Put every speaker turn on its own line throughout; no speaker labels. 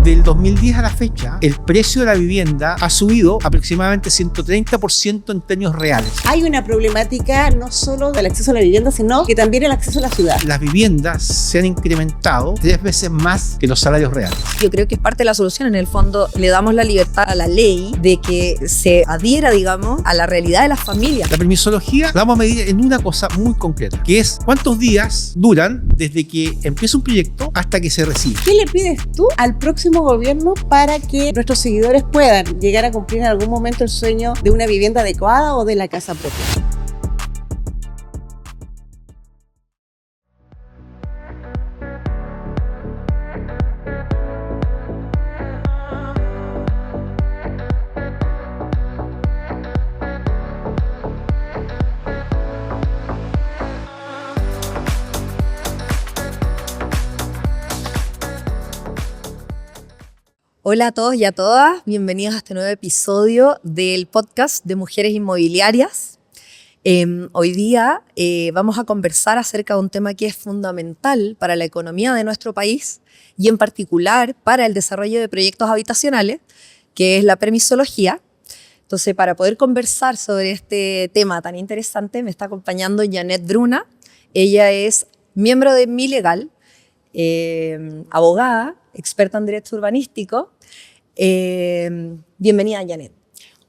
Del 2010 a la fecha, el precio de la vivienda ha subido aproximadamente 130% en términos reales.
Hay una problemática no solo del acceso a la vivienda, sino que también el acceso a la ciudad.
Las viviendas se han incrementado 3 veces más que los salarios reales.
Yo creo que es parte de la solución. En el fondo, le damos la libertad a la ley de que se adhiera, digamos, a la realidad de las familias.
La permisología la vamos a medir en una cosa muy concreta, que es cuántos días duran desde que empieza un proyecto hasta que se recibe.
¿Qué le pides tú al próximo gobierno para que nuestros seguidores puedan llegar a cumplir en algún momento el sueño de una vivienda adecuada o de la casa propia?
Hola a todos y a todas, bienvenidos a este nuevo episodio del podcast de Mujeres Inmobiliarias. Hoy día vamos a conversar acerca de un tema que es fundamental para la economía de nuestro país y en particular para el desarrollo de proyectos habitacionales, que es la permisología. Entonces, para poder conversar sobre este tema tan interesante, me está acompañando Janet Bruna. Ella es miembro de MiLegal, abogada, experta en derecho urbanístico. Bienvenida, Janet.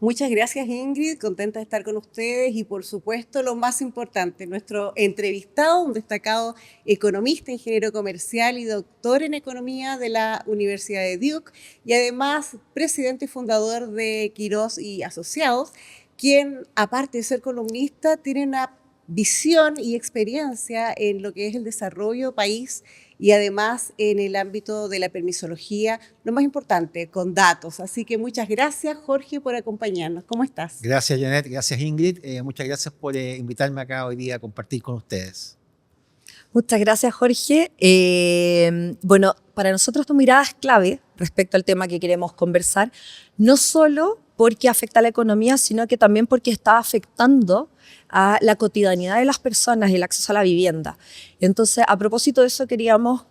Muchas gracias, Ingrid, contenta de estar con ustedes y por supuesto lo más importante, nuestro entrevistado, un destacado economista, ingeniero comercial y doctor en economía de la Universidad de Duke y además presidente y fundador de Quirós y Asociados, quien aparte de ser columnista tiene una visión y experiencia en lo que es el desarrollo país y además en el ámbito de la permisología, lo más importante, con datos. Así que muchas gracias, Jorge, por acompañarnos. ¿Cómo estás?
Gracias, Janet. Gracias, Ingrid. Muchas gracias por invitarme acá hoy día a compartir con ustedes.
Muchas gracias, Jorge. Bueno, para nosotros tu mirada es clave respecto al tema que queremos conversar, no solo porque afecta a la economía, sino que también porque está afectando a la cotidianidad de las personas y el acceso a la vivienda. Entonces, a propósito de eso, queríamos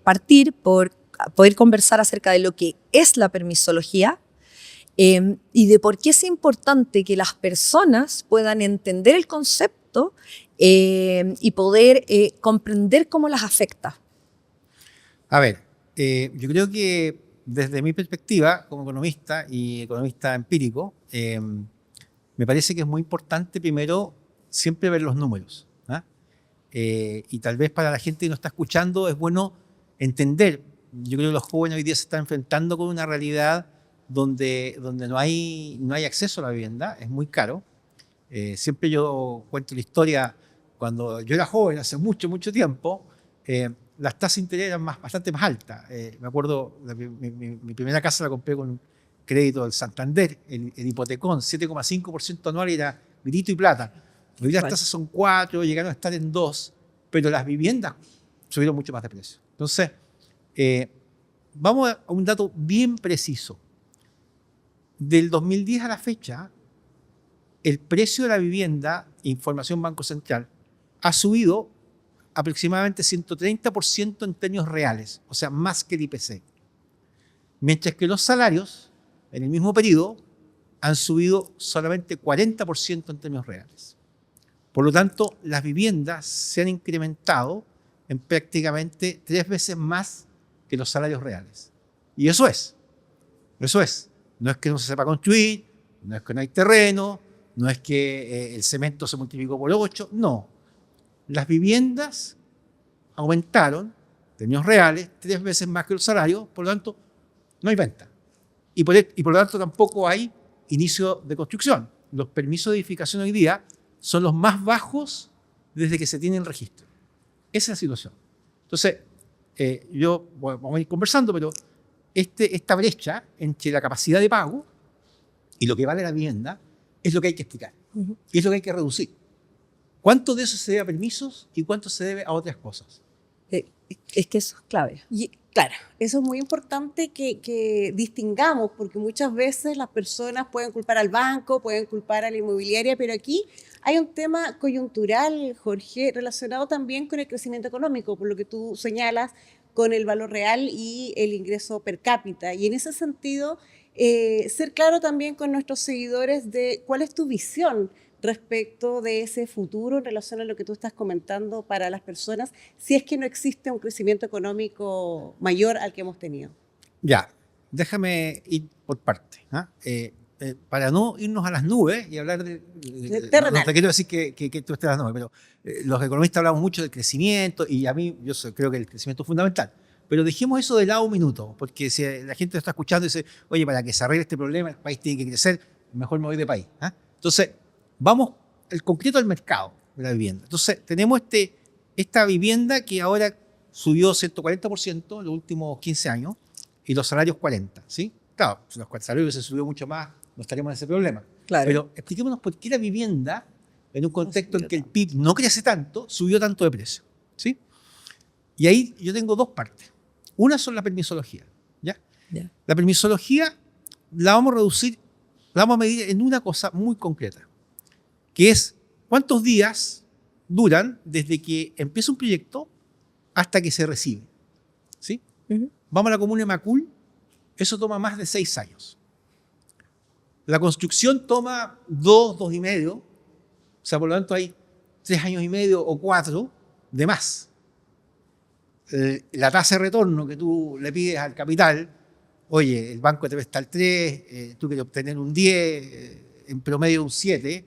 partir por poder conversar acerca de lo que es la permisología y de por qué es importante que las personas puedan entender el concepto y poder comprender cómo las afecta.
A ver, yo creo que desde mi perspectiva como economista y economista empírico, me parece que es muy importante primero siempre ver los números, ¿ah? Y tal vez para la gente que nos está escuchando es bueno entender. Yo creo que los jóvenes hoy día se están enfrentando con una realidad donde no hay acceso a la vivienda, es muy caro. Siempre yo cuento la historia, cuando yo era joven, hace mucho tiempo, las tasas de interés eran bastante más altas. Me acuerdo, mi primera casa la compré con un crédito del Santander, el hipotecón, 7,5% anual, era grito y plata. Hoy día las tasas son 4, llegaron a estar en 2, pero las viviendas subieron mucho más de precio. Entonces, vamos a un dato bien preciso. Del 2010 a la fecha, el precio de la vivienda, información Banco Central, ha subido aproximadamente 130% en términos reales, o sea, más que el IPC. Mientras que los salarios, en el mismo periodo, han subido solamente 40% en términos reales. Por lo tanto, las viviendas se han incrementado en prácticamente 3 veces más que los salarios reales. Y eso es. No es que no se sepa construir, no es que no hay terreno, no es que el cemento se multiplicó por 8, no. Las viviendas aumentaron, en términos reales, 3 veces más que los salarios, por lo tanto, no hay venta. Y por lo tanto tampoco hay inicio de construcción. Los permisos de edificación hoy día son los más bajos desde que se tienen registro. Esa es la situación. Entonces, vamos a ir conversando, pero esta brecha entre la capacidad de pago y lo que vale la vivienda es lo que hay que explicar. Y es lo que hay que reducir. ¿Cuánto de eso se debe a permisos y cuánto se debe a otras cosas?
Es que eso es clave.
Y claro, eso es muy importante que distingamos, porque muchas veces las personas pueden culpar al banco, pueden culpar a la inmobiliaria, pero aquí hay un tema coyuntural, Jorge, relacionado también con el crecimiento económico, por lo que tú señalas, con el valor real y el ingreso per cápita. Y en ese sentido, ser claro también con nuestros seguidores de cuál es tu visión respecto de ese futuro en relación a lo que tú estás comentando para las personas, si es que no existe un crecimiento económico mayor al que hemos tenido.
Ya, déjame ir por partes. ¿Ah? Para no irnos a las nubes y hablar
terrenal.
no te quiero decir que tú estés a las nubes, pero los economistas hablamos mucho del crecimiento y a mí creo que el crecimiento es fundamental. Pero dejemos eso de lado un minuto, porque si la gente está escuchando y dice, oye, para que se arregle este problema, el país tiene que crecer, mejor me voy de país. ¿Ah? Entonces, vamos el concreto al mercado de la vivienda. Entonces, tenemos esta vivienda que ahora subió 140% en los últimos 15 años y los salarios 40%, ¿sí? Claro, si los salarios se subió mucho más, no estaríamos en ese problema.
Claro.
Pero expliquémonos por qué la vivienda, en un contexto en que el PIB no crece tanto, subió tanto de precio, ¿sí? Y ahí yo tengo dos partes. Una son la permisología, ¿ya?
Ya.
La permisología la vamos a reducir, la vamos a medir en una cosa muy concreta, que es cuántos días duran desde que empieza un proyecto hasta que se recibe, ¿sí?
Ujú.
Vamos a la comuna de Macul, eso toma más de 6 años. La construcción toma 2 y medio, o sea, por lo tanto hay 3 años y medio o 4 de más. La tasa de retorno que tú le pides al capital, oye, el banco te presta el 3, tú quieres obtener un 10, en promedio un 7,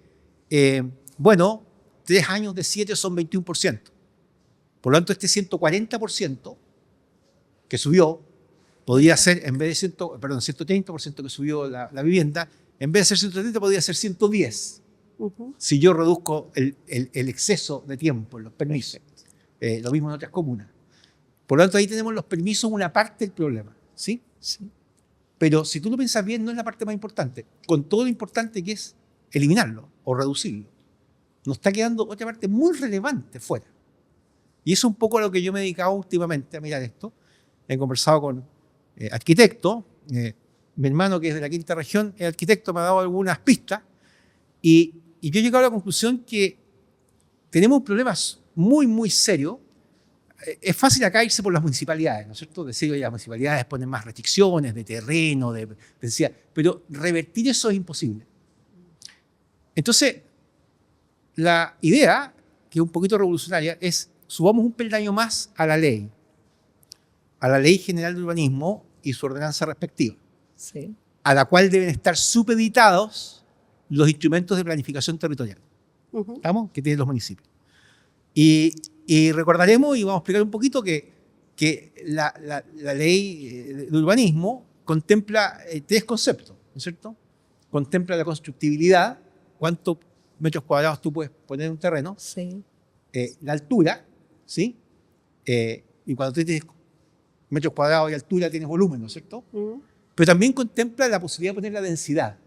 bueno, 3 años de 7 son 21%. Por lo tanto, este 140% que subió, podría ser, en vez de 130% que subió la vivienda, en vez de ser 130 podría ser 110. Si yo reduzco el exceso de tiempo en los permisos. Lo mismo en otras comunas. Por lo tanto, ahí tenemos los permisos, una parte del problema, ¿sí?
Sí.
Pero si tú lo piensas bien, no es la parte más importante. Con todo lo importante que es eliminarlo o reducirlo, nos está quedando otra parte muy relevante fuera. Y eso es un poco a lo que yo me he dedicado últimamente a mirar esto. He conversado con arquitectos. Mi hermano, que es de la quinta región, es arquitecto, me ha dado algunas pistas. Y yo he llegado a la conclusión que tenemos un problema muy, muy serio. Es fácil acá irse por las municipalidades, ¿no es cierto? Decir que las municipalidades ponen más restricciones de terreno, de densidad, pero revertir eso es imposible. Entonces, la idea, que es un poquito revolucionaria, es subamos un peldaño más a la Ley General de Urbanismo y su ordenanza respectiva,
Sí.
a la cual deben estar supeditados los instrumentos de planificación territorial, ¿estamos? Que tienen los municipios. Y recordaremos y vamos a explicar un poquito que la ley de urbanismo contempla 3 conceptos, ¿no es cierto? Contempla la constructibilidad, cuántos metros cuadrados tú puedes poner en un terreno,
Sí.
la altura, ¿sí? Y cuando tú tienes metros cuadrados y altura tienes volumen, ¿no es cierto? Pero también contempla la posibilidad de poner la densidad.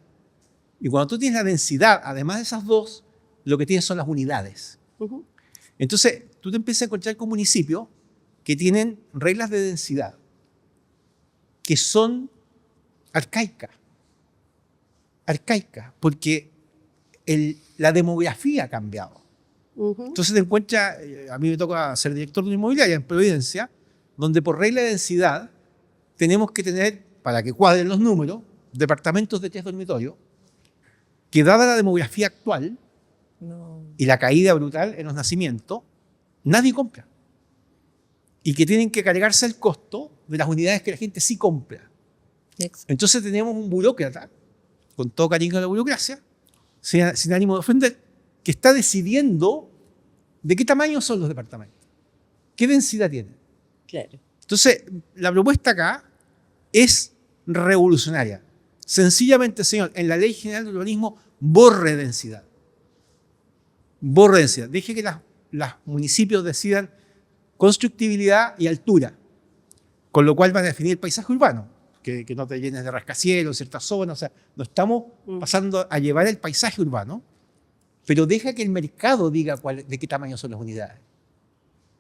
Y cuando tú tienes la densidad, además de esas dos, lo que tienes son las unidades. Entonces, tú te empiezas a encontrar con municipios que tienen reglas de densidad que son arcaicas, porque la demografía ha cambiado. Entonces te encuentras, a mí me toca ser director de una inmobiliaria en Providencia, donde por regla de densidad tenemos que tener, para que cuadren los números, departamentos de 3 dormitorios, que dada la demografía actual,
No.
y la caída brutal en los nacimientos, nadie compra. Y que tienen que cargarse el costo de las unidades que la gente sí compra.
Exacto.
Entonces tenemos un burócrata, con todo cariño a la burocracia, sin ánimo de ofender, que está decidiendo de qué tamaño son los departamentos, qué densidad tienen.
Claro.
Entonces, la propuesta acá es revolucionaria. Sencillamente, señor, en la Ley General de Urbanismo, borre densidad. Deje que los municipios decidan constructibilidad y altura, con lo cual van a definir el paisaje urbano, que no te llenes de rascacielos en ciertas zonas. O sea, no estamos pasando a llevar el paisaje urbano, pero deja que el mercado diga de qué tamaño son las unidades.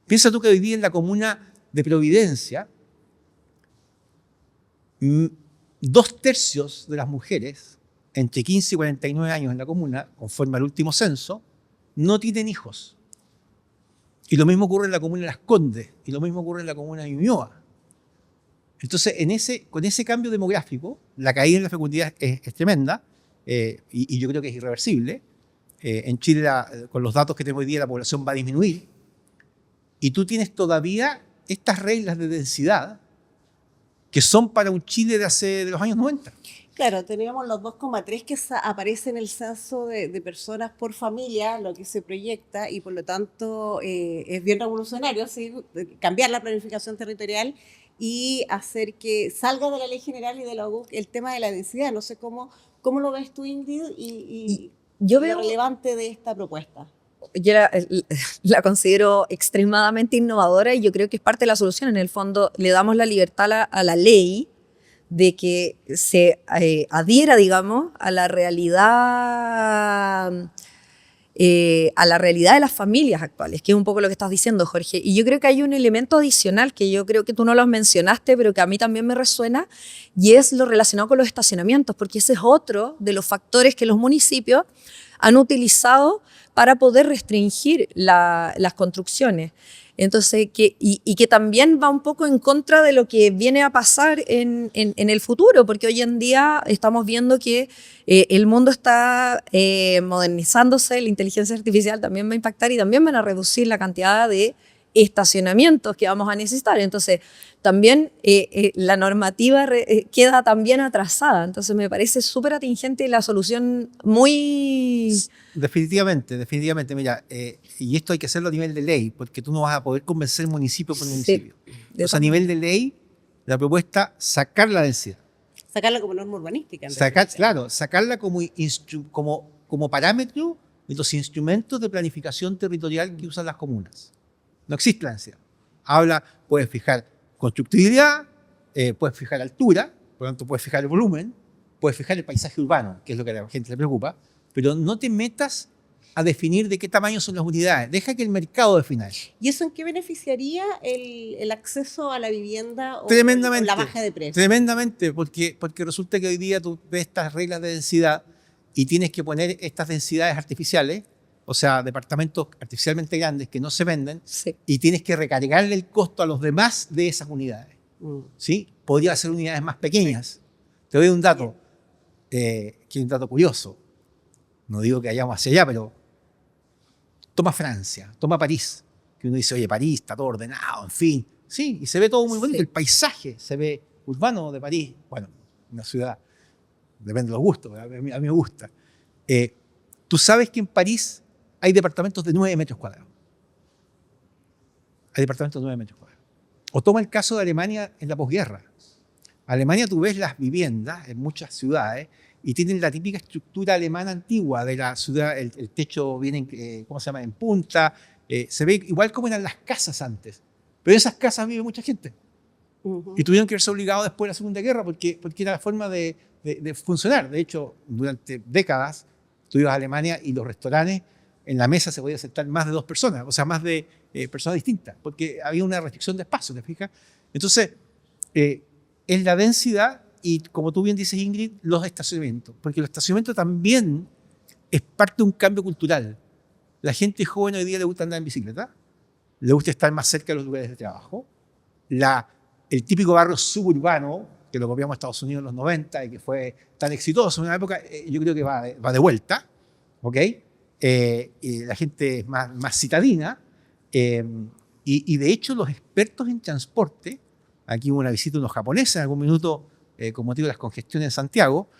Piensa tú que hoy día en la comuna de Providencia, 2/3 de las mujeres entre 15 y 49 años en la comuna, conforme al último censo, no tienen hijos. Y lo mismo ocurre en la comuna de Las Condes, y lo mismo ocurre en la comuna de Ñuñoa. Entonces, con ese cambio demográfico, la caída en la fecundidad es tremenda, y yo creo que es irreversible. En Chile, con los datos que tenemos hoy día, la población va a disminuir, y tú tienes todavía estas reglas de densidad que son para un Chile de los años 90.
Claro, teníamos los 2,3 que aparece en el censo de personas por familia, lo que se proyecta, y por lo tanto es bien revolucionario, ¿sí? Cambiar la planificación territorial y hacer que salga de la ley general y de la UC el tema de la densidad. No sé cómo lo ves tú, Ingrid, y
Yo
lo
veo,
relevante de esta propuesta.
yo la considero extremadamente innovadora y yo creo que es parte de la solución. En el fondo, le damos la libertad a la ley de que se adhiera, digamos, a la realidad de las familias actuales, que es un poco lo que estás diciendo, Jorge. Y yo creo que hay un elemento adicional que yo creo que tú no lo mencionaste, pero que a mí también me resuena, y es lo relacionado con los estacionamientos, porque ese es otro de los factores que los municipios han utilizado para poder restringir las construcciones. Entonces, que también va un poco en contra de lo que viene a pasar en el futuro, porque hoy en día estamos viendo que el mundo está modernizándose, la inteligencia artificial también va a impactar y también van a reducir la cantidad de estacionamientos que vamos a necesitar. Entonces, también la normativa queda también atrasada. Entonces, me parece súper atingente y la solución muy...
Definitivamente. Mira, y esto hay que hacerlo a nivel de ley, porque tú no vas a poder convencer municipio por municipio. Entonces, a nivel de ley, la propuesta, sacar la densidad.
Sacarla como norma urbanística.
Sacarla como parámetro de los instrumentos de planificación territorial que usan las comunas. No existe la densidad. Puedes fijar constructibilidad, puedes fijar altura, por lo tanto puedes fijar el volumen, puedes fijar el paisaje urbano, que es lo que a la gente le preocupa, pero no te metas a definir de qué tamaño son las unidades. Deja que el mercado defina eso.
¿Y eso en qué beneficiaría el acceso a la vivienda o
Tremendamente,
la baja de precios?
Tremendamente, porque resulta que hoy día tú ves estas reglas de densidad y tienes que poner estas densidades artificiales, o sea, departamentos artificialmente grandes que no se venden,
Sí.
y tienes que recargarle el costo a los demás de esas unidades. ¿Sí? Podría ser unidades más pequeñas. Te doy un dato, que es un dato curioso. No digo que vayamos hacia allá, pero toma Francia, toma París, que uno dice, oye, París está todo ordenado, en fin. Sí, y se ve todo muy bonito.
Sí.
El paisaje se ve urbano de París. Bueno, una ciudad, depende de los gustos, a mí me gusta. Tú sabes que en París hay departamentos de 9 metros cuadrados. Hay departamentos de 9 metros cuadrados. O toma el caso de Alemania en la posguerra. Alemania, tú ves las viviendas en muchas ciudades y tienen la típica estructura alemana antigua de la ciudad. El techo viene, ¿cómo se llama?, en punta. Se ve igual como eran las casas antes. Pero en esas casas vive mucha gente. Y tuvieron que verse obligados después de la Segunda Guerra porque era la forma de funcionar. De hecho, durante décadas, tú ibas a Alemania y los restaurantes, en la mesa se podía sentar más de 2 personas, o sea, más de personas distintas, porque había una restricción de espacio, ¿te fijas? Entonces, es la densidad y, como tú bien dices, Ingrid, los estacionamientos, porque los estacionamientos también es parte de un cambio cultural. La gente joven hoy día le gusta andar en bicicleta, le gusta estar más cerca de los lugares de trabajo. El típico barrio suburbano, que lo copiamos a Estados Unidos en los 90 y que fue tan exitoso en una época, yo creo que va de vuelta, ¿ok? Y la gente es más citadina, y de hecho los expertos en transporte, aquí hubo una visita de unos japoneses en algún minuto con motivo de las congestiones en Santiago,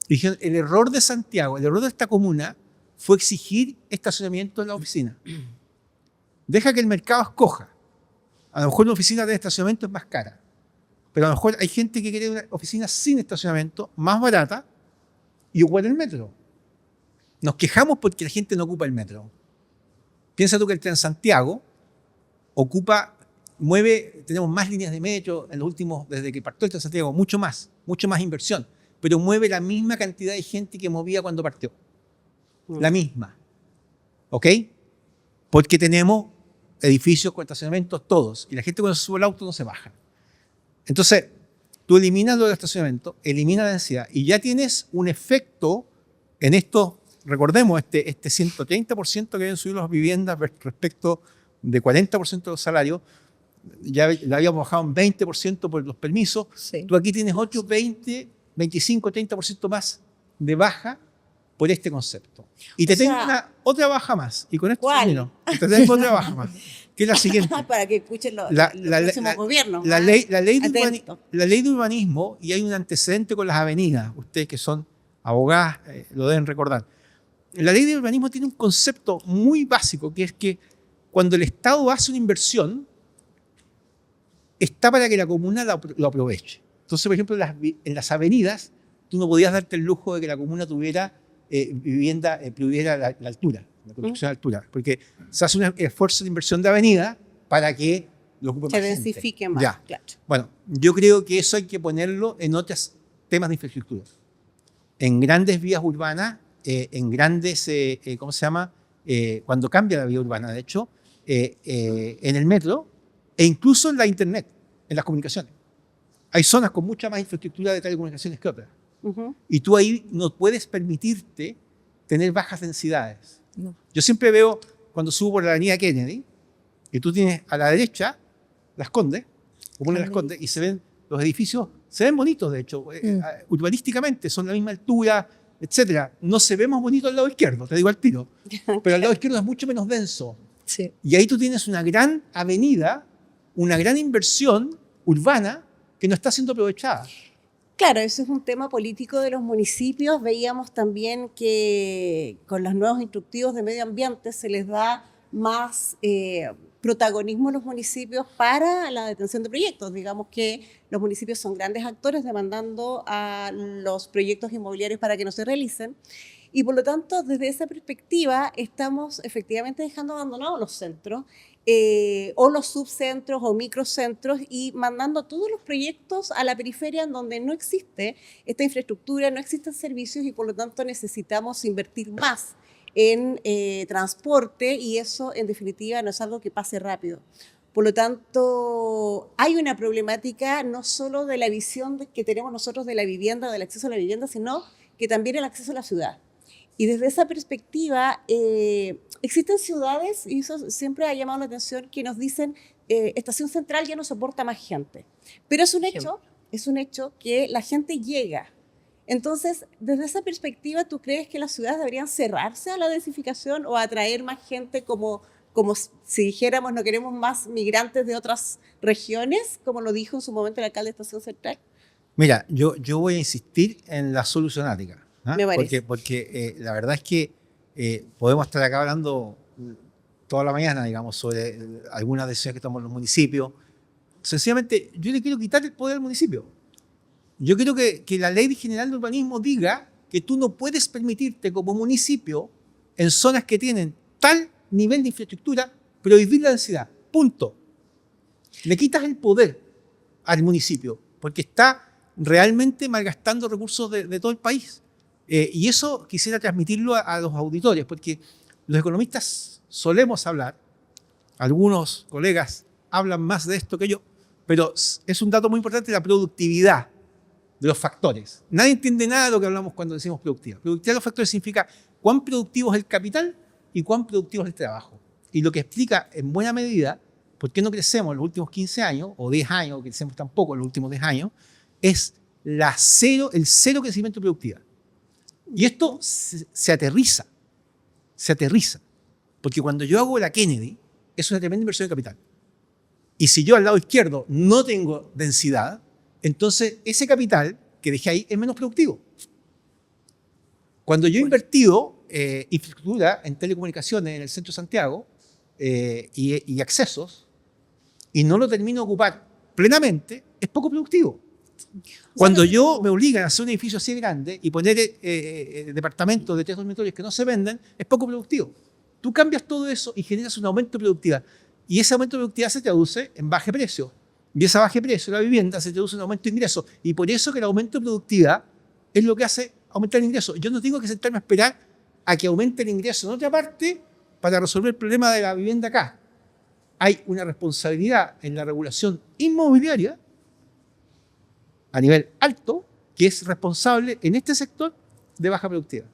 dijeron, el error de Santiago, el error de esta comuna fue exigir estacionamiento en la oficina. Deja que el mercado escoja. A lo mejor una oficina de estacionamiento es más cara, pero a lo mejor hay gente que quiere una oficina sin estacionamiento, más barata, y ocupa el metro. Nos quejamos porque la gente no ocupa el metro. Piensa tú que el Transantiago tenemos más líneas de metro en los últimos, desde que partió el Transantiago, mucho más inversión, pero mueve la misma cantidad de gente que movía cuando partió. La misma. ¿Ok? Porque tenemos edificios con estacionamientos todos, y la gente cuando se sube al auto no se baja. Entonces, tú eliminas lo del estacionamiento, eliminas la densidad, y ya tienes un efecto en estos, recordemos, este 130% que habían subido las viviendas respecto de 40% de los salarios, ya la habíamos bajado en 20% por los permisos.
Sí.
Tú aquí tienes 8, 20, 25, 30% más de baja por este concepto. Y te tengo otra baja más. Y con esto
¿cuál?
termino. Te tengo otra baja más, que es la siguiente.
Para que escuchen los próximos gobiernos.
La ley
Atento.
de urbanismo, y hay un antecedente con las avenidas, ustedes que son abogadas lo deben recordar. La ley de urbanismo tiene un concepto muy básico, que es que cuando el Estado hace una inversión, está para que la comuna lo aproveche. Entonces, por ejemplo, en las avenidas, tú no podías darte el lujo de que la comuna tuviera vivienda, tuviera la altura, la construcción de altura, porque se hace un esfuerzo de inversión de avenida para que lo ocupe más gente.
Se densifique más,
Ya.
claro.
Bueno, yo creo que eso hay que ponerlo en otros temas de infraestructura. En grandes vías urbanas, en grandes, ¿cómo se llama? Cuando cambia la vía urbana, de hecho, en el metro e incluso en la internet, en las comunicaciones. Hay zonas con mucha más infraestructura de telecomunicaciones que otras. Y tú ahí no puedes permitirte tener bajas densidades.
No.
Yo siempre veo, cuando subo por la avenida Kennedy, y tú tienes a la derecha Las Condes, comuna de Las Condes, y se ven los edificios, se ven bonitos de hecho, urbanísticamente, son la misma altura, etcétera. No se ve más bonito al lado izquierdo, te digo al tiro, pero al lado izquierdo es mucho menos denso.
Sí.
Y ahí tú tienes una gran avenida, una gran inversión urbana que no está siendo aprovechada.
Claro, eso es un tema político de los municipios. Veíamos también que con los nuevos instructivos de medio ambiente se les da más protagonismo a los municipios para la detención de proyectos. Digamos que los municipios son grandes actores demandando a los proyectos inmobiliarios para que no se realicen. Y por lo tanto, desde esa perspectiva, estamos efectivamente dejando abandonados los centros o los subcentros o microcentros y mandando todos los proyectos a la periferia en donde no existe esta infraestructura, no existen servicios y por lo tanto necesitamos invertir más en transporte y eso en definitiva no es algo que pase rápido. Por lo tanto, hay una problemática no solo de la visión que tenemos nosotros de la vivienda, del acceso a la vivienda, sino que también el acceso a la ciudad. Y desde esa perspectiva, existen ciudades, y eso siempre ha llamado la atención, que nos dicen, Estación Central ya no soporta más gente. Pero es un hecho que la gente llega. Entonces, desde esa perspectiva, ¿tú crees que las ciudades deberían cerrarse a la densificación o atraer más gente como si dijéramos no queremos más migrantes de otras regiones, como lo dijo en su momento el alcalde de Estación Central?
Mira, yo voy a insistir en la solucionática.
Me parece.
Porque la verdad es que podemos estar acá hablando toda la mañana, digamos, sobre algunas decisiones que toman los municipios. Sencillamente, yo le quiero quitar el poder al municipio. Yo quiero que la ley general de urbanismo diga que tú no puedes permitirte como municipio, en zonas que tienen tal nivel de infraestructura, prohibir la densidad. Punto. Le quitas el poder al municipio, porque está realmente malgastando recursos de todo el país. Y eso quisiera transmitirlo a los auditores, porque los economistas solemos hablar, algunos colegas hablan más de esto que yo, pero es un dato muy importante la productividad de los factores. Nadie entiende nada de lo que hablamos cuando decimos productividad. Productividad de los factores significa cuán productivo es el capital y cuán productivo es el trabajo. Y lo que explica en buena medida por qué no crecemos en los últimos 15 años, o 10 años, o crecemos tan poco en los últimos 10 años, es el cero crecimiento de productividad. Y esto se aterriza, porque cuando yo hago la Kennedy, es una tremenda inversión de capital. Y si yo al lado izquierdo no tengo densidad, entonces ese capital que dejé ahí es menos productivo. Cuando yo he invertido infraestructura en telecomunicaciones en el centro de Santiago y accesos, y no lo termino de ocupar plenamente, es poco productivo. Cuando yo me obligan a hacer un edificio así grande y poner departamentos de 3 dormitorios que no se venden, es poco productivo. Tú cambias todo eso y generas un aumento de productividad. Y ese aumento de productividad se traduce en baje precio. Y ese baje precio de la vivienda se traduce en aumento de ingresos. Y por eso que el aumento de productividad es lo que hace aumentar el ingreso. Yo no tengo que sentarme a esperar a que aumente el ingreso en otra parte para resolver el problema de la vivienda acá. Hay una responsabilidad en la regulación inmobiliaria a nivel alto, que es responsable en este sector de baja productividad.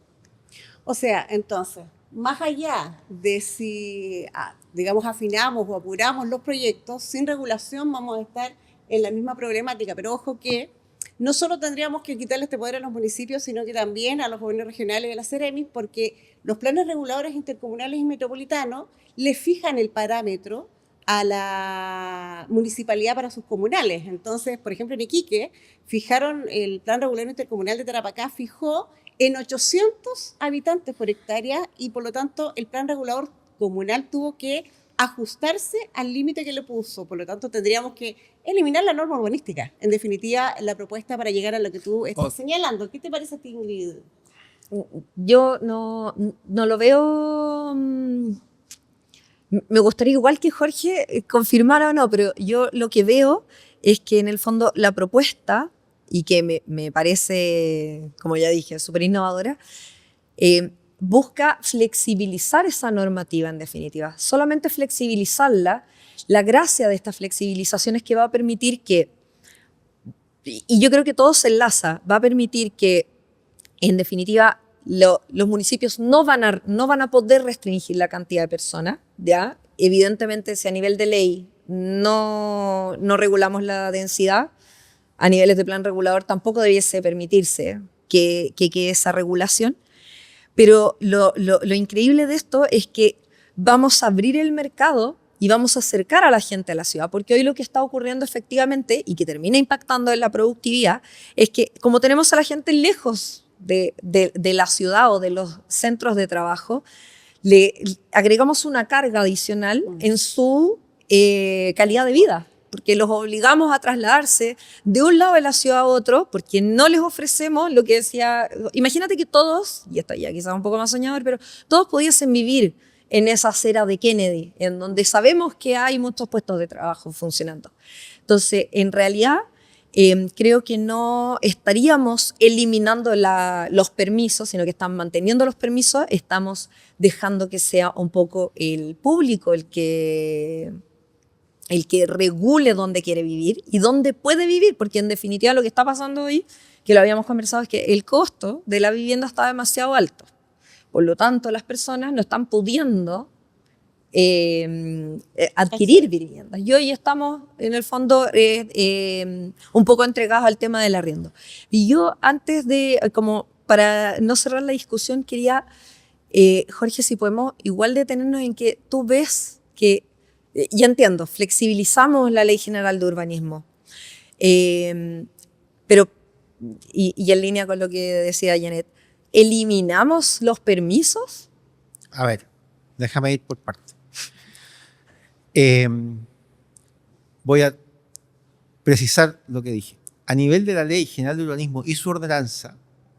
O sea, entonces, más allá de si, digamos, afinamos o apuramos los proyectos, sin regulación vamos a estar en la misma problemática. Pero ojo que no solo tendríamos que quitarle este poder a los municipios, sino que también a los gobiernos regionales y a las Ceremis, porque los planes reguladores intercomunales y metropolitanos le fijan el parámetro a la municipalidad para sus comunales. Entonces, por ejemplo, en Iquique, fijaron el plan regulador intercomunal de Tarapacá, fijó en 800 habitantes por hectárea y por lo tanto el plan regulador comunal tuvo que ajustarse al límite que le puso. Por lo tanto, tendríamos que eliminar la norma urbanística. En definitiva, la propuesta para llegar a lo que tú estás señalando. ¿Qué te parece a ti, Ingrid?
Yo no lo veo. Me gustaría, igual que Jorge, confirmar o no, pero yo lo que veo es que en el fondo la propuesta, y que me parece, como ya dije, súper innovadora, busca flexibilizar esa normativa en definitiva. Solamente flexibilizarla. La gracia de esta flexibilización es que va a permitir que, y yo creo que todo se enlaza, va a permitir que en definitiva los municipios no van a poder restringir la cantidad de personas, ¿ya? Evidentemente, si a nivel de ley no regulamos la densidad, a niveles de plan regulador tampoco debiese permitirse que quede esa regulación. Pero lo increíble de esto es que vamos a abrir el mercado y vamos a acercar a la gente a la ciudad, porque hoy lo que está ocurriendo efectivamente y que termina impactando en la productividad es que como tenemos a la gente lejos de la ciudad o de los centros de trabajo, le agregamos una carga adicional en su calidad de vida, porque los obligamos a trasladarse de un lado de la ciudad a otro, porque no les ofrecemos lo que decía, imagínate que todos, y esto ya quizás un poco más soñador, pero todos pudiesen vivir en esa acera de Kennedy, en donde sabemos que hay muchos puestos de trabajo funcionando. Entonces, en realidad, creo que no estaríamos eliminando los permisos, sino que están manteniendo los permisos, estamos dejando que sea un poco el público el que regule dónde quiere vivir y dónde puede vivir, porque en definitiva lo que está pasando hoy, que lo habíamos conversado, es que el costo de la vivienda está demasiado alto. Por lo tanto, las personas no están pudiendo adquirir viviendas. Y hoy estamos, en el fondo, un poco entregados al tema del arriendo. Y yo, antes de, como para no cerrar la discusión, quería, Jorge, si podemos igual detenernos en que tú ves que, ya entiendo, flexibilizamos la Ley General de Urbanismo, pero, y en línea con lo que decía Janet, ¿eliminamos los permisos?
A ver, déjame ir por partes. Voy a precisar lo que dije. A nivel de la Ley General de Urbanismo y su ordenanza,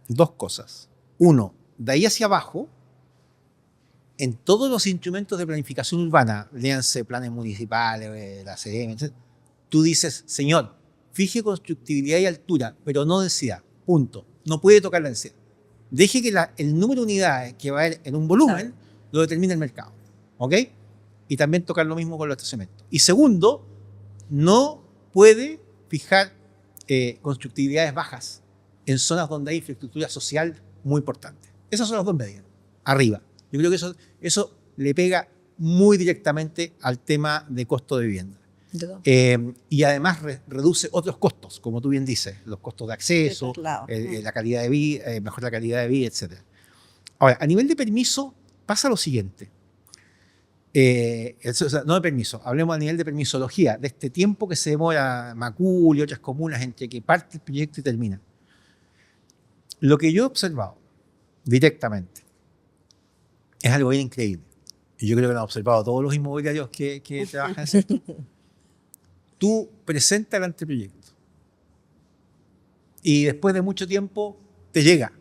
dos cosas. Uno, de ahí hacia abajo, en todos los instrumentos de planificación urbana, léanse planes municipales, la CM, etc., tú dices, señor, fije constructibilidad y altura, pero no densidad, punto. No puede tocar la densidad. Deje que el número de unidades que va a haber en un volumen lo determine el mercado, ¿ok? Y también tocar lo mismo con los estacionamientos. Y segundo, no puede fijar constructibilidades bajas en zonas donde hay infraestructura social muy importante. Esas son las dos medidas, arriba. Yo creo que eso le pega muy directamente al tema de costo de vivienda. Y además reduce otros costos, como tú bien dices, los costos de acceso, la calidad de vida, mejora la calidad de vida, etc. Ahora, a nivel de permiso pasa lo siguiente. No de permiso, hablemos a nivel de permisología, de este tiempo que se demora Macul y otras comunas entre que parte el proyecto y termina. Lo que yo he observado directamente es algo bien increíble. Y yo creo que lo han observado todos los inmobiliarios que trabajan en el sector. Tú presentas el anteproyecto y después de mucho tiempo te llega,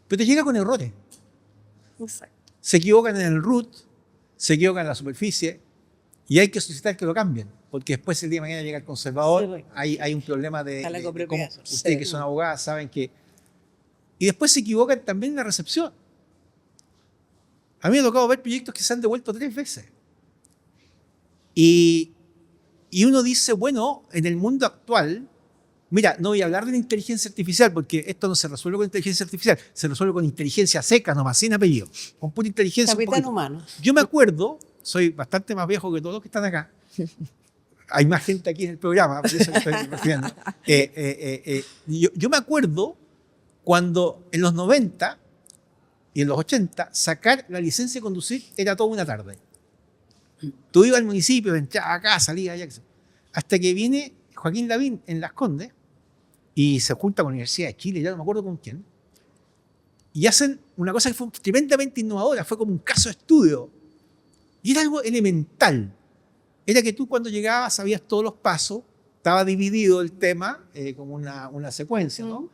pero te llega con errores.
Exacto.
Se equivocan en el root, se equivocan en la superficie y hay que solicitar que lo cambien, porque después el día de mañana llega el conservador, hay un problema de cómo ustedes que son abogadas saben que... Y después se equivocan también en la recepción. A mí me ha tocado ver proyectos que se han devuelto 3 veces. Y uno dice, bueno, en el mundo actual, Mira, no voy a hablar de la inteligencia artificial porque esto no se resuelve con inteligencia artificial, se resuelve con inteligencia seca, nomás, sin apellido, con pura inteligencia.
Capitán humano.
Yo me acuerdo, soy bastante más viejo que todos los que están acá. Hay más gente aquí en el programa, por eso me estoy refiriendo. Yo me acuerdo cuando en los 90 y en los 80 sacar la licencia de conducir era toda una tarde. Tú ibas al municipio, entrabas acá, salías allá. Hasta que viene Joaquín Lavín en Las Condes y se junta con la Universidad de Chile, ya no me acuerdo con quién, y hacen una cosa que fue tremendamente innovadora, fue como un caso de estudio. Y era algo elemental. Era que tú cuando llegabas sabías todos los pasos, estaba dividido el tema como una secuencia, ¿no?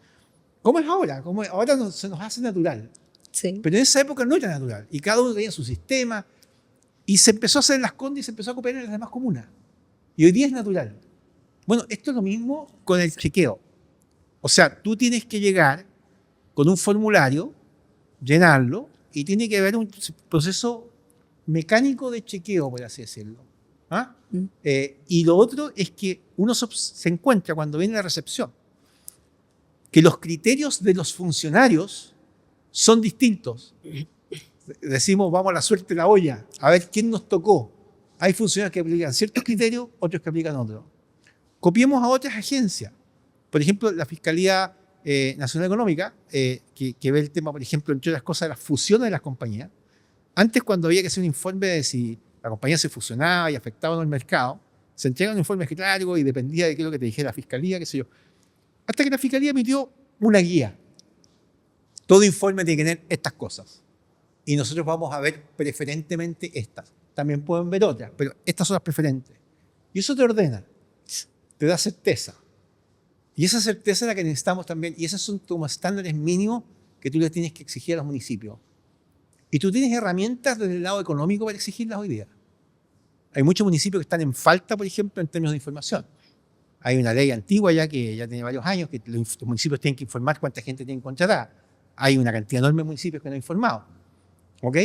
¿Cómo es ahora? Ahora se nos hace natural.
Sí.
Pero en esa época no era natural. Y cada uno tenía su sistema. Y se empezó a hacer en Las Condes y se empezó a copiar en las demás comunas. Y hoy día es natural. Bueno, esto es lo mismo con el chequeo. O sea, tú tienes que llegar con un formulario, llenarlo, y tiene que haber un proceso mecánico de chequeo, por así decirlo. ¿Ah? Y lo otro es que uno se encuentra cuando viene la recepción, que los criterios de los funcionarios son distintos. Decimos, vamos a la suerte de la olla, a ver quién nos tocó. Hay funcionarios que aplican ciertos criterios, otros que aplican otros. Copiemos a otras agencias. Por ejemplo, la Fiscalía Nacional Económica, que ve el tema, por ejemplo, entre otras cosas, de las fusiones de las compañías. Antes, cuando había que hacer un informe de si la compañía se fusionaba y afectaba o no el mercado, se entrega un informe largo y dependía de qué es lo que te dijera la Fiscalía, qué sé yo. Hasta que la Fiscalía emitió una guía. Todo informe tiene que tener estas cosas. Y nosotros vamos a ver preferentemente estas. También pueden ver otras, pero estas son las preferentes. Y eso te ordena, te da certeza. Y esa certeza es la que necesitamos también. Y esos son como estándares mínimos que tú le tienes que exigir a los municipios. Y tú tienes herramientas desde el lado económico para exigirlas hoy día. Hay muchos municipios que están en falta, por ejemplo, en términos de información. Hay una ley antigua ya que ya tiene varios años que los municipios tienen que informar cuánta gente tienen contratada. Hay una cantidad enorme de municipios que no han informado. ¿Ok?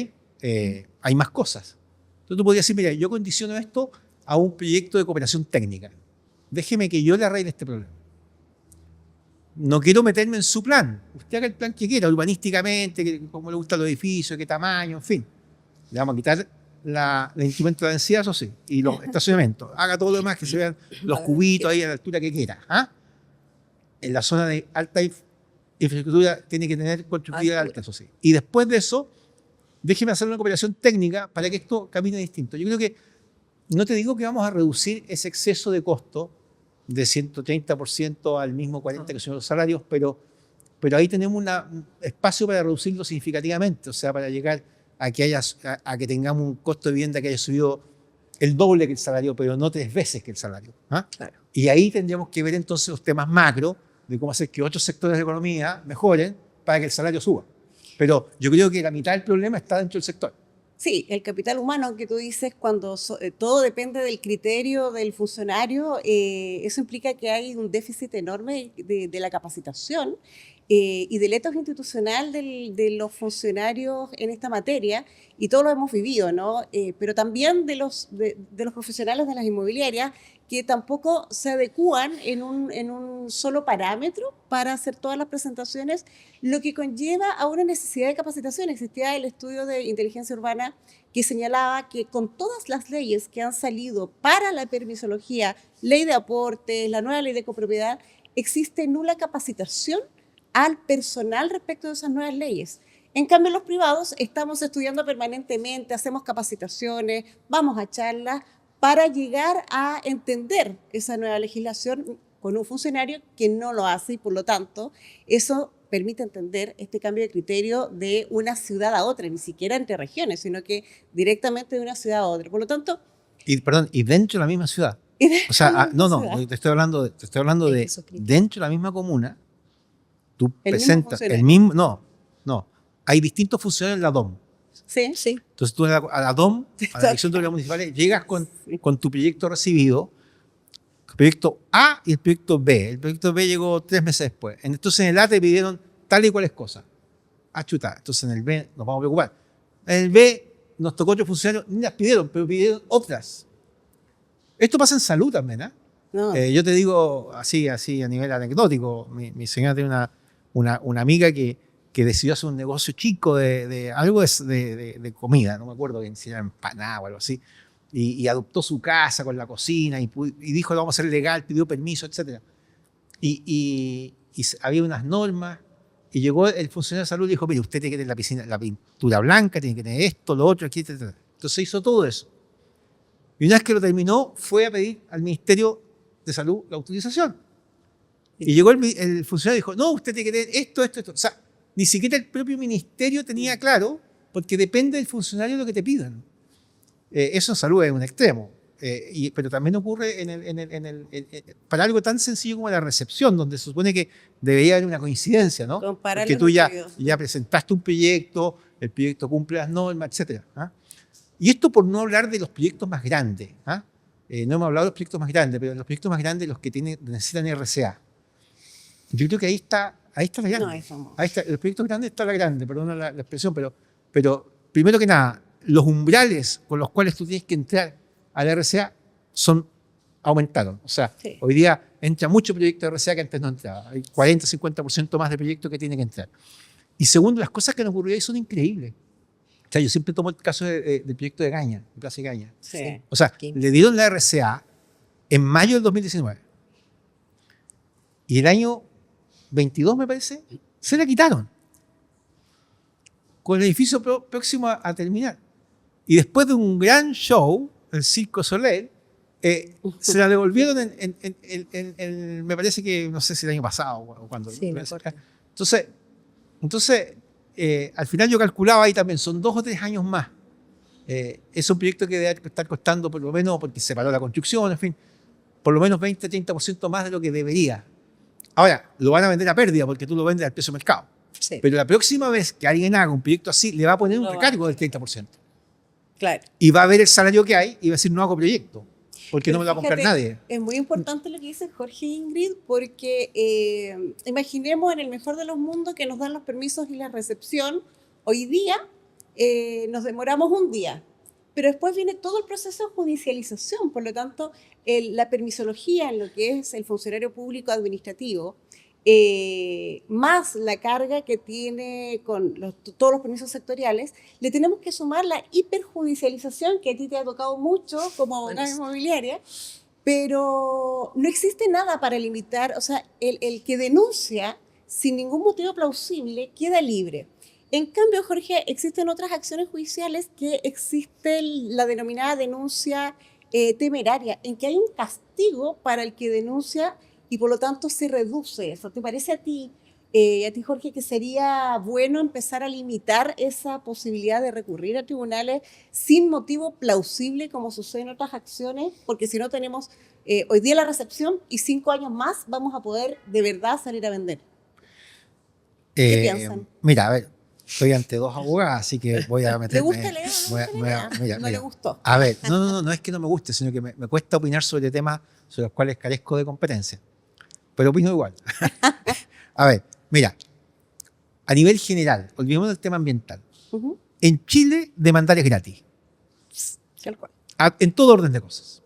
Hay más cosas. Entonces tú podrías decir, mira, yo condiciono esto a un proyecto de cooperación técnica. Déjeme que yo le arregle este problema. No quiero meterme en su plan. Usted haga el plan que quiera, urbanísticamente, cómo le gustan los edificios, qué tamaño, en fin. Le vamos a quitar el instrumento de densidad, eso sí, y los estacionamientos. Haga todo lo demás, que se vean los cubitos ahí a la altura que quiera. ¿Ah? En la zona de alta infraestructura tiene que tener constructividad alta, eso sí. Y después de eso, déjeme hacer una cooperación técnica para que esto camine distinto. Yo creo que, no te digo que vamos a reducir ese exceso de costo de 130% al mismo 40% que son los salarios, pero ahí tenemos un espacio para reducirlo significativamente, o sea, para llegar a que tengamos un costo de vivienda que haya subido el doble que el salario, pero no 3 veces que el salario. ¿Ah?
Claro.
Y ahí tendríamos que ver entonces los temas macro de cómo hacer que otros sectores de la economía mejoren para que el salario suba. Pero yo creo que la mitad del problema está dentro del sector.
Sí, el capital humano que tú dices, cuando todo depende del criterio del funcionario, eso implica que hay un déficit enorme de la capacitación y del ethos institucional de los funcionarios en esta materia, y todo lo hemos vivido, ¿no? Pero también de los profesionales de las inmobiliarias, que tampoco se adecúan en un solo parámetro para hacer todas las presentaciones, lo que conlleva a una necesidad de capacitación. Existía el estudio de inteligencia urbana que señalaba que con todas las leyes que han salido para la permisología, ley de aportes, la nueva ley de copropiedad, existe nula capacitación al personal respecto de esas nuevas leyes. En cambio, los privados estamos estudiando permanentemente, hacemos capacitaciones, vamos a charlas, para llegar a entender esa nueva legislación con un funcionario que no lo hace, y por lo tanto eso permite entender este cambio de criterio de una ciudad a otra, ni siquiera entre regiones, sino que directamente de una ciudad a otra. Por lo tanto...
Y dentro de la misma ciudad. O sea, te estoy hablando de dentro de la misma comuna, tú presentas el mismo... No, hay distintos funcionarios en la DOM.
Sí, sí.
Entonces tú a la DOM, a la Dirección de Obras Municipales, llegas con tu proyecto recibido, el proyecto A y el proyecto B. El proyecto B llegó 3 meses después. Entonces en el A te pidieron tal y cuales cosas. Ah, chuta. Entonces en el B nos vamos a preocupar. En el B nos tocó otro funcionario, ni las pidieron, pero pidieron otras. Esto pasa en salud también, ¿eh?
No,
Yo te digo así a nivel anecdótico, mi señora tiene una amiga que decidió hacer un negocio chico de algo de comida, no me acuerdo bien si era empanada o algo así, y adoptó su casa con la cocina y dijo, lo vamos a hacer legal, pidió permiso, etc. Había unas normas, y llegó el funcionario de salud y dijo, mire, usted tiene que tener la piscina, la pintura blanca, tiene que tener esto, lo otro, aquí, etc. Entonces hizo todo eso. Y una vez que lo terminó, fue a pedir al Ministerio de Salud la autorización. Y llegó el funcionario y dijo, no, usted tiene que tener esto, esto, esto. O sea, ni siquiera el propio ministerio tenía claro, porque depende del funcionario lo que te pidan. Eso en salud es un extremo. Pero también ocurre para algo tan sencillo como la recepción, donde se supone que debería haber una coincidencia, ¿no?
comparar
Porque
los
tú
periodos.
ya presentaste un proyecto, el proyecto cumple las normas, etc. ¿Ah? Y esto por no hablar de los proyectos más grandes. ¿Ah? No hemos hablado de los proyectos más grandes, pero los proyectos más grandes, los que necesitan RCA. Yo creo que ahí está la grande.
No, eso no.
Ahí está, los proyectos grandes está la grande, perdona la expresión, pero primero que nada, los umbrales con los cuales tú tienes que entrar a la RCA aumentaron. O sea,
Sí.
hoy día entra mucho proyecto de RCA que antes no entraba. Hay 40-50% más de proyectos que tienen que entrar. Y segundo, las cosas que han ocurrido ahí son increíbles. O sea, yo siempre tomo el caso del proyecto de Gaña, de Plaza Gaña.
Sí.
O sea,
Sí.
le dieron la RCA en mayo del 2019. Y el año 22, me parece, se la quitaron. Con el edificio próximo a terminar. Y después de un gran show, el Circo Soler, se la devolvieron me parece que, no sé si el año pasado o cuando.
Sí, me acuerdo.
Entonces al final yo calculaba ahí también, son 2 o 3 años más. Es un proyecto que debe estar costando por lo menos, porque se paró la construcción, en fin, por lo menos 20-30% más de lo que debería. Ahora, lo van a vender a pérdida porque tú lo vendes al precio de mercado.
Sí.
Pero la próxima vez que alguien haga un proyecto así, le va a poner un
Lo va a
recargo del
hacer.
30%.
Claro.
Y va a ver el salario que hay y va a decir, no hago proyecto, porque
Pero
no me lo va a comprar
fíjate,
nadie.
Es muy importante lo que dice Jorge e Ingrid, porque imaginemos en el mejor de los mundos que nos dan los permisos y la recepción. Hoy día nos demoramos un día, pero después viene todo el proceso de judicialización. Por lo tanto, la permisología en lo que es el funcionario público administrativo, más la carga que tiene con todos los permisos sectoriales, le tenemos que sumar la hiperjudicialización que a ti te ha tocado mucho como abogada inmobiliaria, pero no existe nada para limitar, o sea, el que denuncia sin ningún motivo plausible queda libre. En cambio, Jorge, existen otras acciones judiciales que existe la denominada denuncia temeraria, en que hay un castigo para el que denuncia y por lo tanto se reduce eso. ¿Te parece a ti, Jorge, que sería bueno empezar a limitar esa posibilidad de recurrir a tribunales sin motivo plausible como sucede en otras acciones? Porque si no tenemos hoy día la recepción y 5 años más vamos a poder de verdad salir a vender. ¿Qué piensan?
Mira, a ver, estoy ante 2 abogadas, así que voy a meterme.
¿Le gusta leer o no le gusta leer? No le gustó.
A ver, no es que no me guste, sino que me cuesta opinar sobre temas sobre los cuales carezco de competencia. Pero opino igual. A ver, mira, a nivel general, olvidemos del tema ambiental.
Uh-huh.
En Chile, demandar es gratis.
Tal cual.
En todo orden de cosas.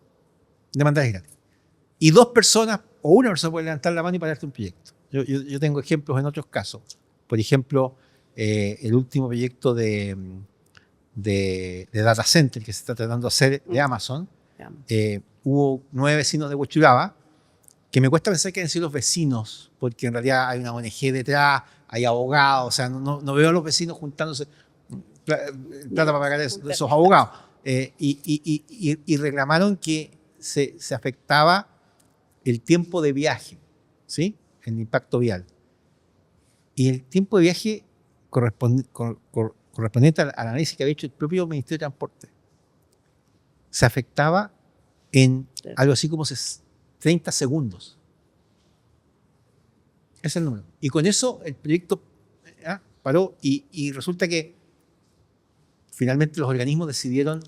Demandar es gratis. Y 2 personas o una persona puede levantar la mano y pararte un proyecto. Yo tengo ejemplos en otros casos. Por ejemplo, el último proyecto de data center que se está tratando de hacer de Amazon. Hubo 9 vecinos de Huechuraba, que me cuesta pensar que han sido los vecinos, porque en realidad hay una ONG detrás, hay abogados, o sea, no veo a los vecinos juntándose plata para pagar esos abogados. Y reclamaron que se afectaba el tiempo de viaje, ¿sí? El impacto vial. Y el tiempo de viaje correspondiente al análisis que había hecho el propio Ministerio de Transporte, se afectaba en algo así como 30 segundos. Ese es el número. Y con eso el proyecto paró y resulta que finalmente los organismos decidieron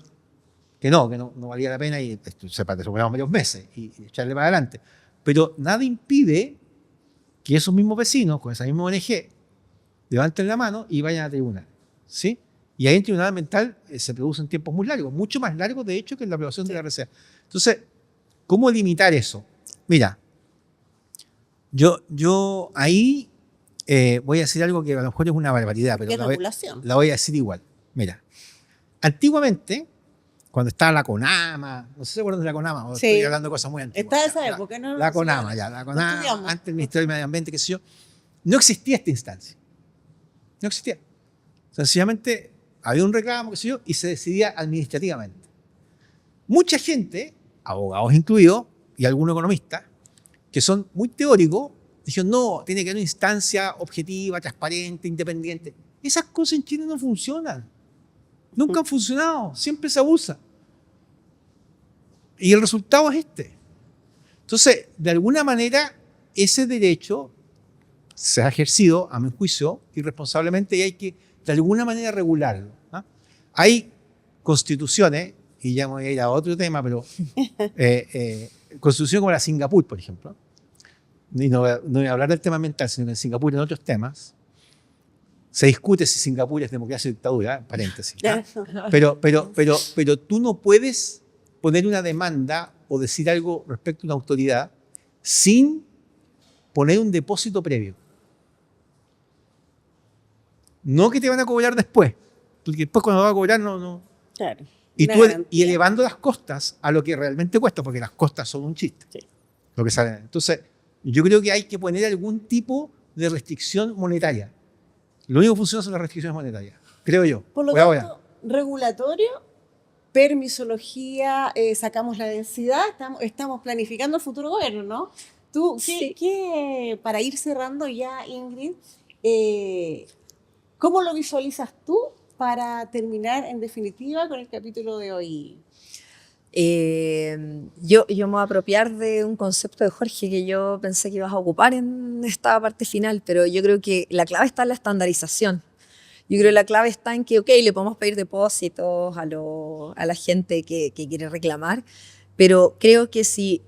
que no valía la pena y se demoramos varios meses y echarle para adelante. Pero nada impide que esos mismos vecinos, con esa misma ONG, levanten la mano y vayan a tribunal, ¿sí? Y ahí en tribunal ambiental se producen tiempos muy largos, mucho más largos de hecho que en la aprobación de la RCA. Entonces, ¿cómo limitar eso? Mira, yo ahí voy a decir algo que a lo mejor es una barbaridad, pero
Desregulación.
la voy a decir igual. Mira, antiguamente, cuando estaba la CONAMA, no sé si se acuerdan de la CONAMA, o
Sí.
estoy hablando de cosas muy antiguas.
Está esa
Ya,
época, ¿no?
La
Sí,
CONAMA,
ya.
ya, la
Lo
CONAMA,
estudiamos.
antes del Ministerio del Medio Ambiente, qué sé yo, no existía esta instancia. No existía. Sencillamente había un reclamo, qué sé yo, y se decidía administrativamente. Mucha gente, abogados incluidos, y algunos economistas, que son muy teóricos, dijeron, no, tiene que haber una instancia objetiva, transparente, independiente. Esas cosas en Chile no funcionan. Nunca han funcionado, siempre se abusa. Y el resultado es este. Entonces, de alguna manera, ese derecho se ha ejercido, a mi juicio, irresponsablemente y hay que, de alguna manera, regularlo. ¿Ah? Hay constituciones, y ya me voy a ir a otro tema, pero constitución como la Singapur, por ejemplo, y no voy a hablar del tema ambiental, sino que en Singapur en otros temas, se discute si Singapur es democracia o dictadura, paréntesis. ¿Ah? Pero tú no puedes poner una demanda o decir algo respecto a una autoridad sin poner un depósito previo. No que te van a cobrar después, porque después cuando vas a cobrar no.
Claro.
Y,
Una
tú,
garantía.
y elevando las costas a lo que realmente cuesta, porque las costas son un chiste.
Sí.
Lo que sale. Entonces, yo creo que hay que poner algún tipo de restricción monetaria. Lo único que funciona son las restricciones monetarias, creo yo.
Por lo
Voy a
tanto, regulatorio, permisología, sacamos la densidad, estamos planificando el futuro gobierno, ¿no? Tú, para ir cerrando ya, Ingrid, ¿cómo lo visualizas tú para terminar en definitiva con el capítulo de hoy?
Yo me voy a apropiar de un concepto de Jorge que yo pensé que ibas a ocupar en esta parte final, pero yo creo que la clave está en la estandarización. Yo creo que la clave está en que, ok, le podemos pedir depósitos a la gente que quiere reclamar, pero creo que si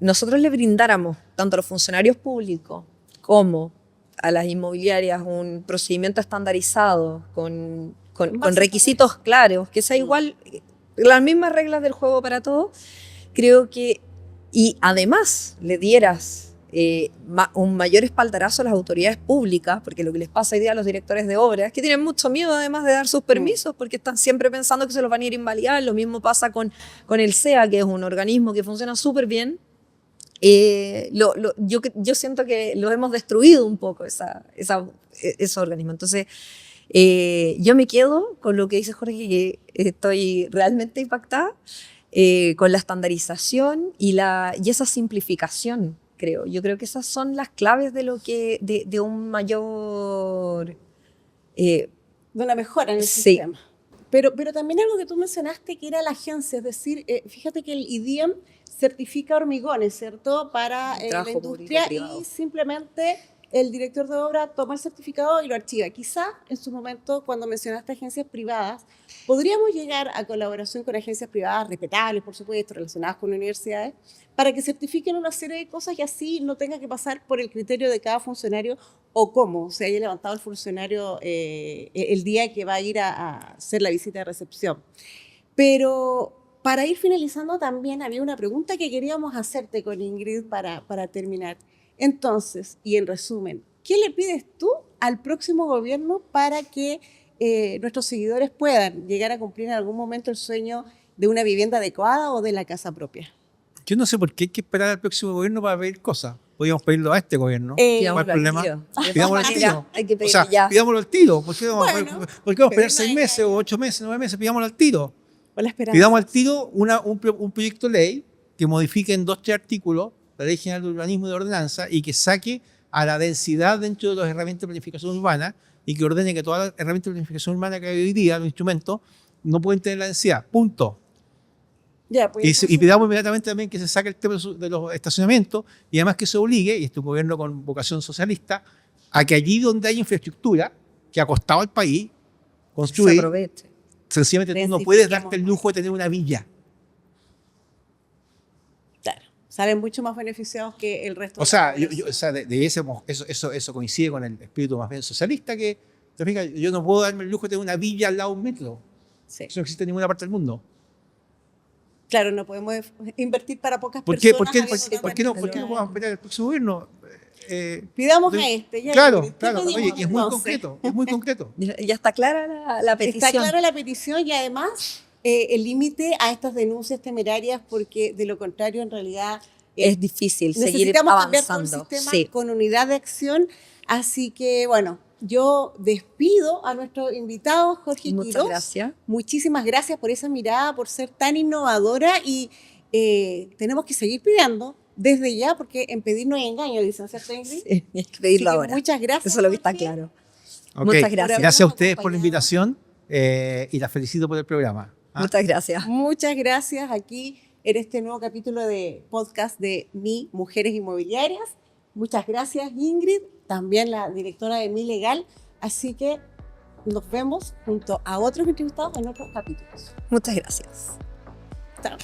nosotros le brindáramos tanto a los funcionarios públicos como a las inmobiliarias un procedimiento estandarizado con requisitos claros, que sea igual, las mismas reglas del juego para todos, creo que, y además le dieras un mayor espaldarazo a las autoridades públicas, porque lo que les pasa hoy día a los directores de obras es que tienen mucho miedo además de dar sus permisos, porque están siempre pensando que se los van a ir a invalidar. Lo mismo pasa con el SEA, que es un organismo que funciona súper bien. Yo siento que lo hemos destruido un poco, ese organismo. Entonces, yo me quedo con lo que dice Jorge, que estoy realmente impactada con la estandarización y esa simplificación, creo. Yo creo que esas son las claves de un mayor...
de una mejora en el sistema. Pero también algo que tú mencionaste, que era la agencia, es decir, fíjate que el IDIAM certifica hormigones, ¿cierto?, para la industria, y simplemente el director de obra toma el certificado y lo archiva. Quizá en su momento, cuando mencionaste agencias privadas, podríamos llegar a colaboración con agencias privadas respetables, por supuesto, relacionadas con universidades, para que certifiquen una serie de cosas y así no tenga que pasar por el criterio de cada funcionario o cómo se haya levantado el funcionario el día que va a ir a hacer la visita de recepción. Pero para ir finalizando también había una pregunta que queríamos hacerte con Ingrid para terminar. Entonces, y en resumen, ¿qué le pides tú al próximo gobierno para que nuestros seguidores puedan llegar a cumplir en algún momento el sueño de una vivienda adecuada o de la casa propia?
Yo no sé por qué hay que esperar al próximo gobierno para pedir cosas. Podríamos pedirlo a este gobierno. ¿Cuál es el problema? Pidámoslo al tiro.
Hay que
O sea,
ya.
pidámoslo al tiro. ¿Por qué vamos a esperar
pero
6 meses o 8 meses, 9 meses? Pidámoslo al tiro.
Pidamos
al tiro un proyecto de ley que modifique en 2 o 3 artículos la Ley General de Urbanismo y de Ordenanza y que saque a la densidad dentro de las herramientas de planificación urbana y que ordene que todas las herramientas de planificación urbana que hay hoy día, los instrumentos, no pueden tener la densidad. Punto.
Ya, pues,
Y pidamos inmediatamente también que se saque el tema de los estacionamientos y además que se obligue, y este es un gobierno con vocación socialista, a que allí donde hay infraestructura que ha costado al país construir,
se aproveche.
Sencillamente tú no puedes darte el lujo de tener una villa.
Claro, salen mucho más beneficiados que el resto.
O sea, eso coincide con el espíritu más bien socialista que, ¿te fijas? Yo no puedo darme el lujo de tener una villa al lado de un metro.
Sí.
Eso no existe en ninguna parte del mundo.
Claro, no podemos invertir para pocas
¿Por qué,
personas.
por qué no podemos ver el próximo gobierno?
Pidamos
de-
a este. Ya,
Claro,
¿qué
claro.
pedimos
Oye, y es muy
entonces?
concreto, es muy concreto.
Ya está clara la petición.
Está clara la petición y además el límite a estas denuncias temerarias, porque de lo contrario, en realidad,
Es difícil seguir
necesitamos cambiar todo el
avanzando.
sistema
Sí.
con unidad de acción. Así que, bueno, yo despido a nuestro invitado, Jorge
Muchas
Quiroz.
gracias.
Muchísimas gracias por esa mirada, por ser tan innovadora y tenemos que seguir pidiendo desde ya, porque en pedir no hay engaño, licenciada Ingrid.
Sí, hay que pedirlo
Así que
ahora.
muchas gracias.
Eso lo que está
Jorge.
claro.
Ok.
Muchas gracias.
Gracias a ustedes por la
acompañado.
invitación y las felicito por el programa. ¿Ah?
Muchas gracias.
Muchas gracias aquí en este nuevo capítulo de podcast de Mi Mujeres Inmobiliarias. Muchas gracias, Ingrid, también la directora de Mi Legal. Así que nos vemos junto a otros entrevistados en otros capítulos.
Muchas gracias.
Chao.